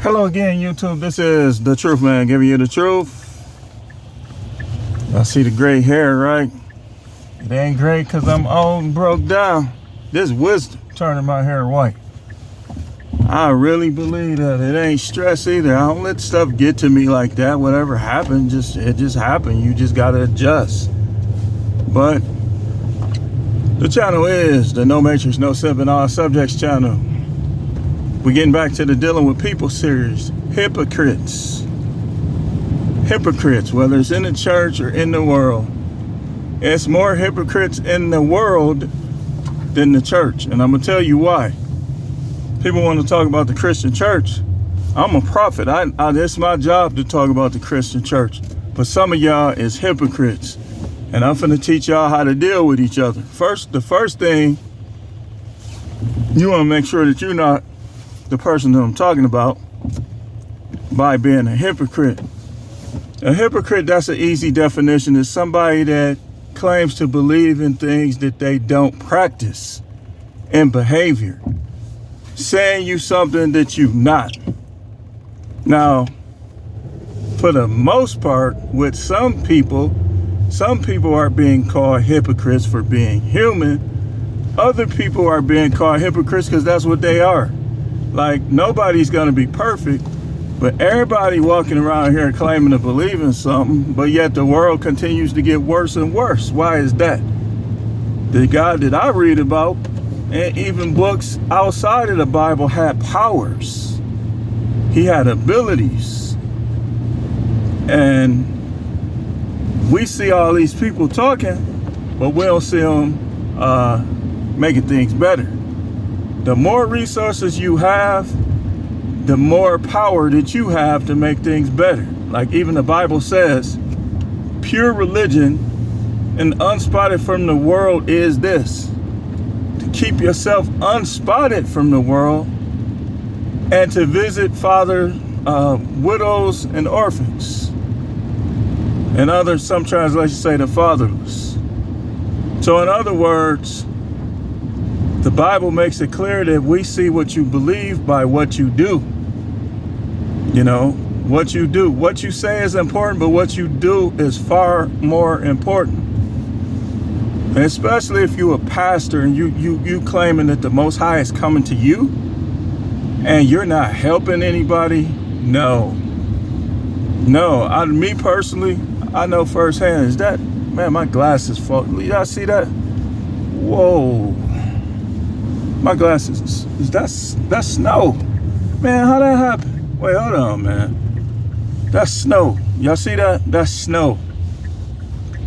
Hello again, YouTube. This is the Truth Man giving you the truth. I see the gray hair, right? It ain't gray because I'm old and broke down. This wisdom turning my hair white. I really believe that. It ain't stress either. I don't let stuff get to me like that. Whatever happened, it just happened. You just gotta adjust. But the channel is the No Matrix, No Sipping, All Subjects channel. We're getting back to the Dealing with People series. Hypocrites. Hypocrites, whether it's in the church or in the world. It's more hypocrites in the world than the church. And I'm going to tell you why. People want to talk about the Christian church. I'm a prophet. It's my job to talk about the Christian church. But some of y'all is hypocrites. And I'm finna teach y'all how to deal with each other. The first thing, you want to make sure that you're not the person that I'm talking about by being a hypocrite. A hypocrite, that's an easy definition, is somebody that claims to believe in things that they don't practice in behavior. Saying you something that you not. Now, for the most part, with some people are being called hypocrites for being human. Other people are being called hypocrites because that's what they are. Like, nobody's going to be perfect, but everybody walking around here claiming to believe in something, but yet the world continues to get worse and worse. Why is that? The God that I read about, and even books outside of the Bible, had powers. He had abilities. And we see all these people talking, but we don't see them making things better. The more resources you have, the more power that you have to make things better. Like even the Bible says, pure religion and unspotted from the world is this: to keep yourself unspotted from the world and to visit widows and orphans. And some translations say the fatherless. So in other words, the Bible makes it clear that we see what you believe by what you do. You know, what you do. What you say is important, but what you do is far more important. And especially if you're a pastor and you claiming that the Most High is coming to you and you're not helping anybody. No. Me personally, I know firsthand. Is that, man, my glasses fall. Y'all see that? Whoa. My glasses, that's snow. Man, how that happen? Wait, hold on, man. That's snow. Y'all see that? That's snow.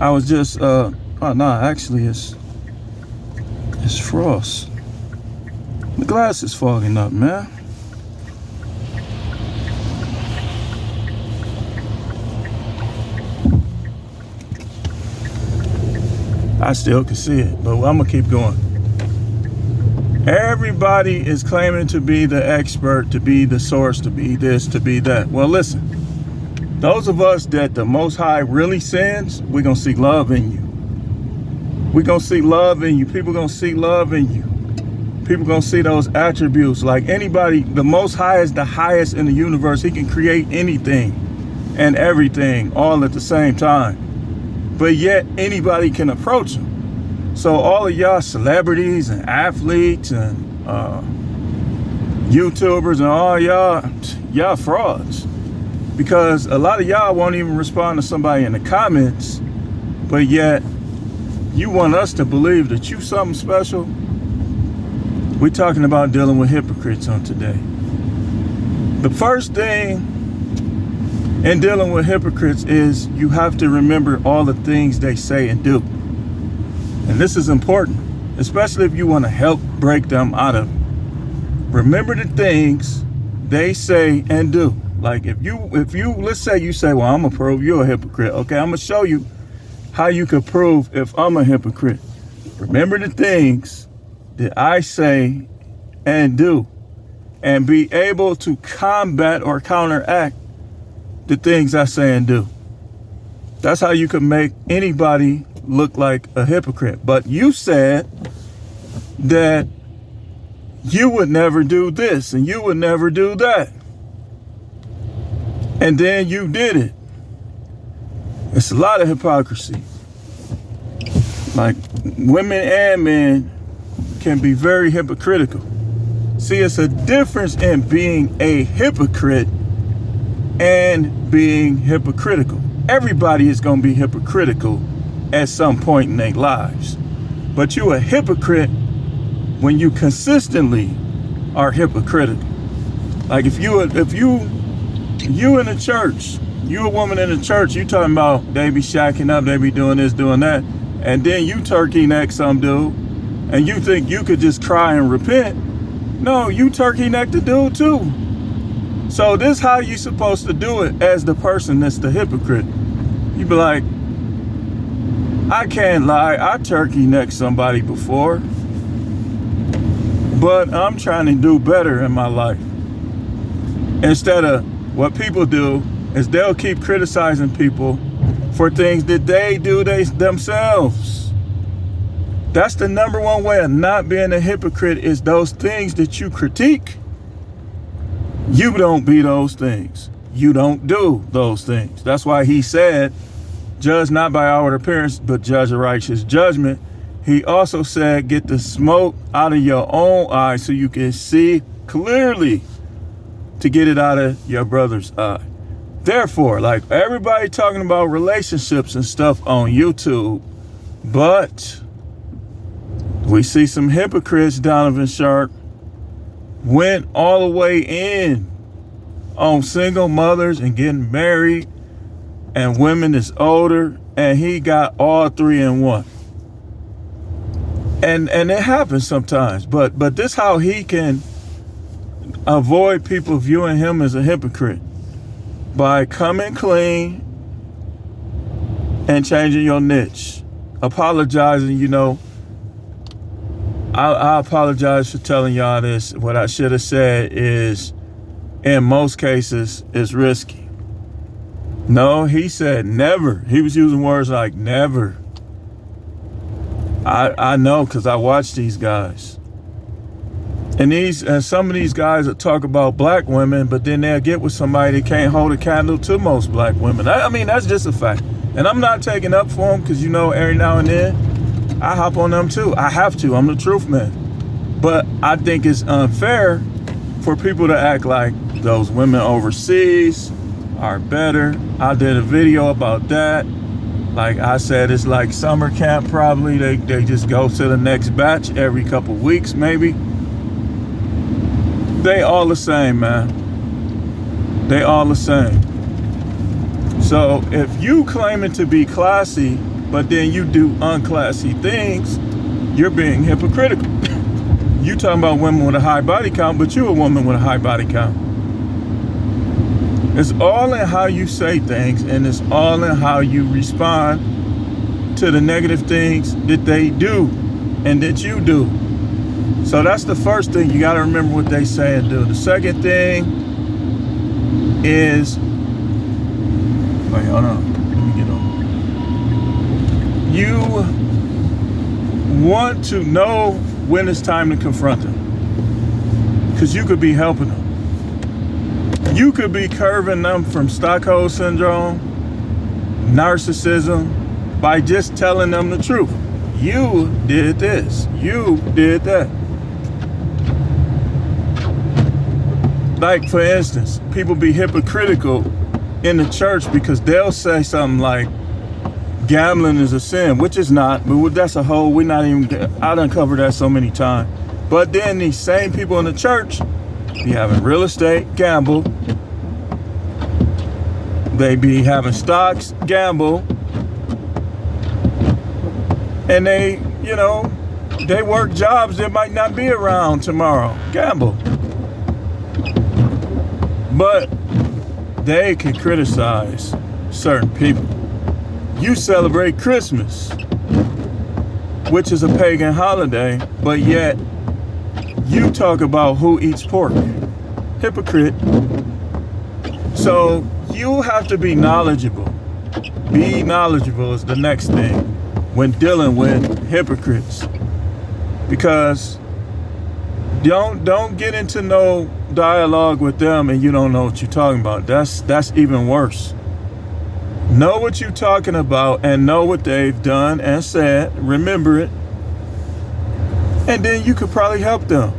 I was just, actually it's frost. The glass is fogging up, man. I still can see it, but I'm gonna keep going. Everybody is claiming to be the expert, to be the source, to be this, to be that. Well, listen, those of us that the Most High really sends, we're going to see love in you. We're going to see love in you. People going to see love in you. People going to see those attributes. Like anybody, the Most High is the highest in the universe. He can create anything and everything all at the same time. But yet anybody can approach him. So all of y'all celebrities and athletes and YouTubers and all y'all frauds. Because a lot of y'all won't even respond to somebody in the comments, but yet you want us to believe that you something special. We're talking about dealing with hypocrites on today. The first thing in dealing with hypocrites is you have to remember all the things they say and do. And this is important, especially if you want to help break them out of it. Remember the things they say and do. Like if you let's say you say, well, I'm gonna prove you're a hypocrite. Okay, I'm gonna show you how you could prove if I'm a hypocrite. Remember the things that I say and do, and be able to combat or counteract the things I say and do. That's how you can make anybody look like a hypocrite. But you said that you would never do this and you would never do that. and then you did it. It's a lot of hypocrisy. Like, women and men can be very hypocritical. See, it's a difference in being a hypocrite and being hypocritical. Everybody is going to be hypocritical at some point in their lives. But you a hypocrite when you consistently are hypocritical. Like if you in the church, you a woman in the church, you talking about they be shacking up, they be doing this, doing that, and then you turkey neck some dude, and you think you could just cry and repent. No, you turkey neck the dude too. So this how you supposed to do it as the person that's the hypocrite. You be like, I can't lie, I turkey necked somebody before, but I'm trying to do better in my life. Instead of what people do is they'll keep criticizing people for things that they do themselves. That's the number one way of not being a hypocrite, is those things that you critique. You don't be those things. You don't do those things. That's why he said, judge not by outward appearance, but judge a righteous judgment. He also said, get the smoke out of your own eye so you can see clearly to get it out of your brother's eye. Therefore, like everybody talking about relationships and stuff on YouTube, but we see some hypocrites. Donovan Sharp went all the way in on single mothers and getting married and women that's older, and he got all three in one. And it happens sometimes, but this how he can avoid people viewing him as a hypocrite, by coming clean and changing your niche, apologizing. You know, I apologize for telling y'all this. What I should have said is, in most cases, it's risky. No, he said never. He was using words like never. I know, because I watch these guys. And some of these guys will talk about black women, but then they'll get with somebody that can't hold a candle to most black women. I mean, that's just a fact. And I'm not taking up for them, because, you know, every now and then I hop on them too. I have to. I'm the truth man. But I think it's unfair for people to act like those women overseas are better. I did a video about that. Like I said, it's like summer camp probably. They just go to the next batch every couple weeks maybe. They all the same, man. They all the same. So if you claiming to be classy, but then you do unclassy things, you're being hypocritical. You talking about women with a high body count, but you a woman with a high body count. It's all in how you say things, and it's all in how you respond to the negative things that they do and that you do. So that's the first thing. You got to remember what they say and do. The second thing is, wait, hold on. Let me get on. You want to know when it's time to confront them, because you could be helping them. You could be curving them from Stockholm syndrome, narcissism, by just telling them the truth. You did this. You did that. Like, for instance, people be hypocritical in the church because they'll say something like, gambling is a sin, which is not, but that's a whole, I done covered that so many times. But then these same people in the church be having real estate, gamble. They be having stocks, gamble. And they, you know, they work jobs that might not be around tomorrow, gamble. But they can criticize certain people. You celebrate Christmas, which is a pagan holiday, but yet you talk about who eats pork. Hypocrite. So you have to be knowledgeable. Be knowledgeable is the next thing when dealing with hypocrites. Because don't get into no dialogue with them and you don't know what you're talking about. That's even worse. Know what you're talking about and know what they've done and said. Remember it. And then you could probably help them.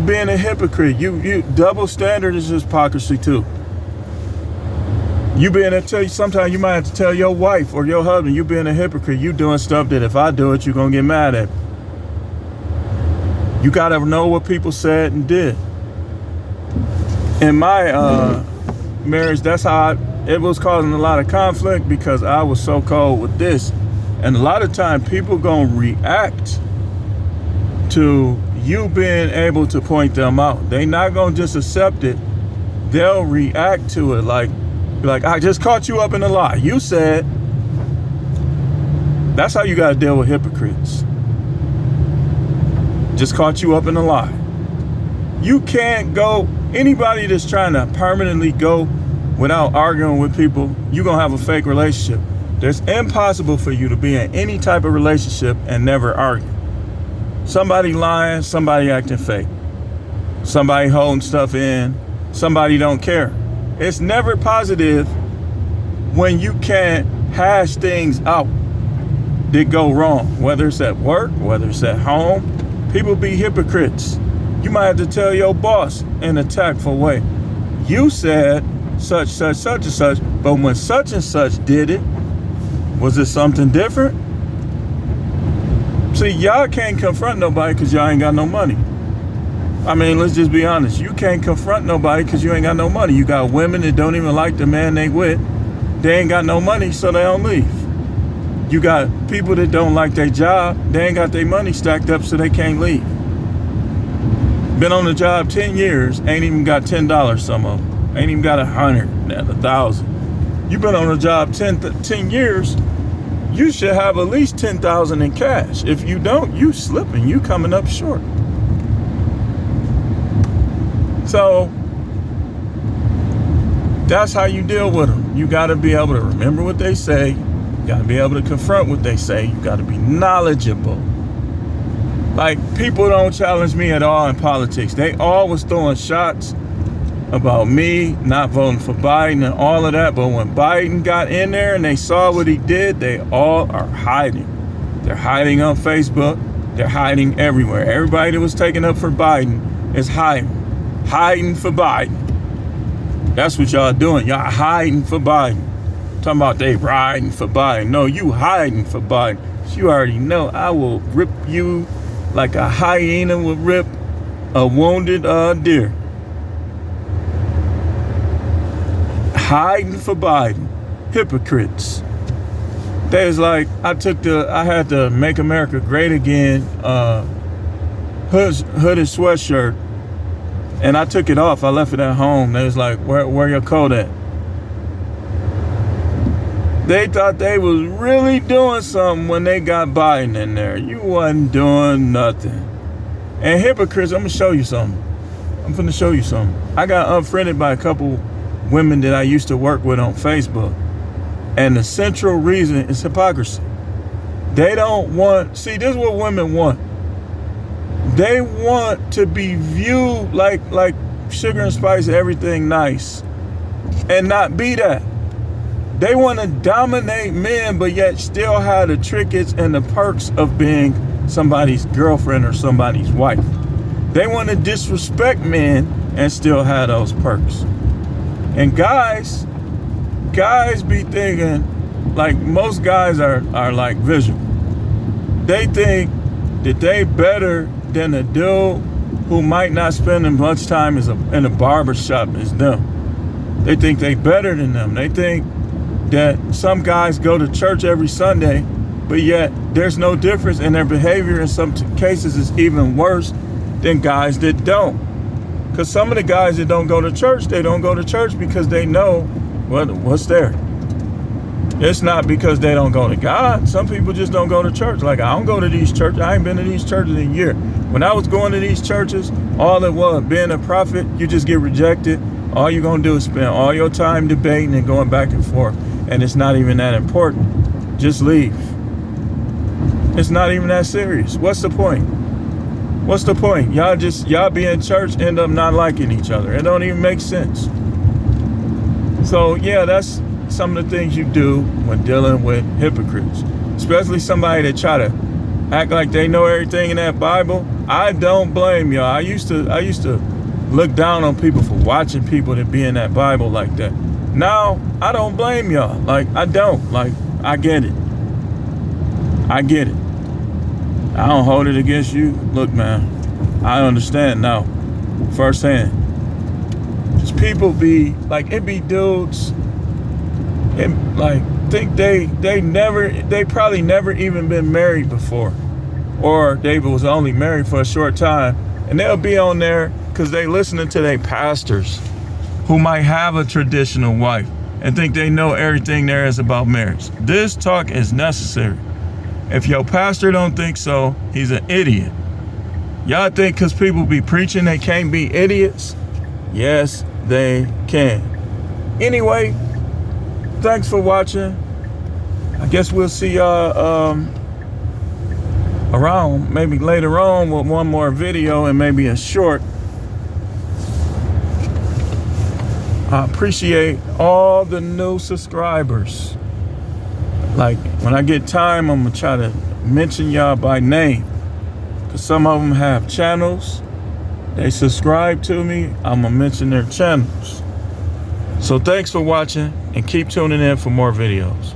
Being a hypocrite, you double standard is hypocrisy too. You being sometimes you might have to tell your wife or your husband, you being a hypocrite, you doing stuff that if I do it, you're gonna get mad at me. You gotta know what people said and did. In my marriage, that's how it was causing a lot of conflict because I was so cold with this. And a lot of time people gonna react to you being able to point them out. They not gonna just accept it. They'll react to it like I just caught you up in a lie. You said. That's how you gotta deal with hypocrites. Just caught you up in a lie. You can't go, anybody that's trying to permanently go without arguing with people, you're gonna have a fake relationship. It's impossible for you to be in any type of relationship and never argue. Somebody lying, somebody acting fake. Somebody holding stuff in, somebody don't care. It's never positive when you can't hash things out that go wrong, whether it's at work, whether it's at home. People be hypocrites. You might have to tell your boss in a tactful way, you said such, and such, but when such and such did it, was it something different? See, y'all can't confront nobody because y'all ain't got no money. I mean, let's just be honest. You can't confront nobody because you ain't got no money. You got women that don't even like the man they with. They ain't got no money, so they don't leave. You got people that don't like their job. They ain't got their money stacked up, so they can't leave. Been on the job 10 years, ain't even got $10, some of them. Ain't even got 100, 1,000. You been on the job 10 years, you should have at least 10,000 in cash. If you don't, you slipping, you coming up short. So that's how you deal with them. You got to be able to remember what they say. You got to be able to confront what they say. You got to be knowledgeable. Like, people don't challenge me at all in politics. They always throwing shots about me not voting for Biden and all of that. But when Biden got in there and they saw what he did, they all are hiding. They're hiding on Facebook. They're hiding everywhere. Everybody that was taken up for Biden is hiding. Hiding for Biden. That's what y'all doing. Y'all hiding for Biden. Talking about they riding for Biden. No, you hiding for Biden. You already know I will rip you like a hyena would rip a wounded deer. Hiding for Biden. Hypocrites. They was like, I had to Make America Great Again hooded sweatshirt. And I took it off. I left it at home. They was like, where your coat at? They thought they was really doing something when they got Biden in there. You wasn't doing nothing. And hypocrites, I'm going to show you something. I'm finna show you something. I got unfriended by a couple women that I used to work with on Facebook. And the central reason is hypocrisy. They don't want, see, this is what women want. They want to be viewed like sugar and spice, everything nice, and not be that. They want to dominate men, but yet still have the trinkets and the perks of being somebody's girlfriend or somebody's wife. They want to disrespect men and still have those perks. And guys be thinking, like, most guys are like visual. They think that they better than a dude who might not spend as much time in a barber shop as them. They think they better than them. They think that some guys go to church every Sunday, but yet there's no difference in their behavior. In some cases, it's even worse than guys that don't. Because some of the guys that don't go to church, they don't go to church because they know what's there. It's not because they don't go to God. Some people just don't go to church. Like, I don't go to these churches. I ain't been to these churches in a year. When I was going to these churches, all it was, being a prophet, you just get rejected. All you're going to do is spend all your time debating and going back and forth. And it's not even that important. Just leave. It's not even that serious. What's the point? What's the point? Y'all be in church, end up not liking each other. It don't even make sense. So yeah, that's some of the things you do when dealing with hypocrites, especially somebody that try to act like they know everything in that Bible. I don't blame y'all. I used to look down on people for watching people that be in that Bible like that. Now I don't blame y'all. Like I don't. Like I get it. I get it. I don't hold it against you. Look, man, I understand now, firsthand. Just people be like, it be dudes, and like think they probably never even been married before, or they was only married for a short time, and they'll be on there because they listening to their pastors who might have a traditional wife and think they know everything there is about marriage. This talk is necessary. If your pastor don't think so, he's an idiot. Y'all think because people be preaching they can't be idiots? Yes, they can. Anyway, thanks for watching. I guess we'll see y'all around maybe later on with one more video and maybe a short. I appreciate all the new subscribers. Like when I get time, I'm gonna try to mention y'all by name, because some of them have channels. They subscribe to me, I'm gonna mention their channels. So thanks for watching and keep tuning in for more videos.